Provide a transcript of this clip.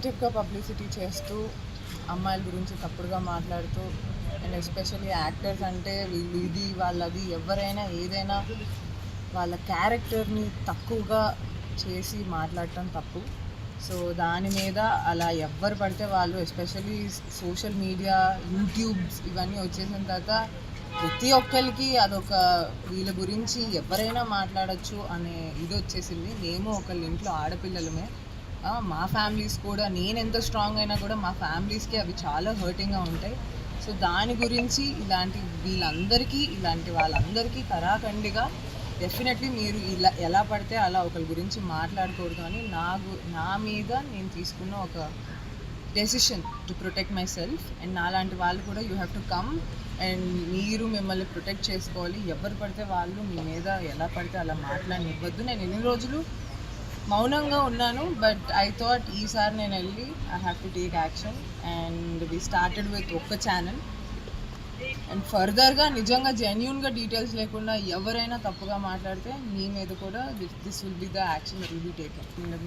నెగెటివ్గా పబ్లిసిటీ చేస్తూ అమ్మాయిల గురించి తప్పుడుగా మాట్లాడుతూ అండ్ ఎస్పెషల్లీ యాక్టర్స్ అంటే వీళ్ళు ఇది వాళ్ళది ఎవరైనా ఏదైనా వాళ్ళ క్యారెక్టర్ని తక్కువగా చేసి మాట్లాడటం తప్పు. సో దాని మీద అలా ఎవ్వరు పడితే వాళ్ళు ఎస్పెషల్లీ సోషల్ మీడియా యూట్యూబ్స్ ఇవన్నీ వచ్చేసిన తర్వాత ప్రతి ఒక్కరికి అదొక వీళ్ళ గురించి ఎవరైనా మాట్లాడచ్చు అనే ఇది వచ్చేసింది. మేము ఒకళ్ళ ఇంట్లో ఆడపిల్లలమే, మా ఫ్యామిలీస్ కూడా నేను ఎంత స్ట్రాంగ్ అయినా కూడా మా ఫ్యామిలీస్కి అవి చాలా హర్టింగ్గా ఉంటాయి. సో దాని గురించి ఇలాంటి వాళ్ళందరికీ కరాఖండిగా డెఫినెట్లీ మీరు ఇలా ఎలా పడితే అలా ఒకరి గురించి మాట్లాడకూడదు అని నా మీద నేను తీసుకున్న ఒక decision to protect my self. And నాలాంటి వాళ్ళు కూడా you have to come and మీరు మిమ్మల్ని ప్రొటెక్ట్ చేసుకోవాలి. ఎవరు పడితే వాళ్ళు మీ మీద ఎలా పడితే అలా మాట్లాడనివ్వద్దు. నేను ఎన్ని రోజులు మౌనంగా ఉన్నాను, బట్ ఐ థాట్ ఈసారి నేను వెళ్ళి I have to take action. And we started with ఒక్క ఛానల్ అండ్ ఫర్దర్గా నిజంగా జెన్యూన్గా డీటెయిల్స్ లేకుండా ఎవరైనా తప్పుగా మాట్లాడితే మీ మీద కూడా this will be the action that will be taken.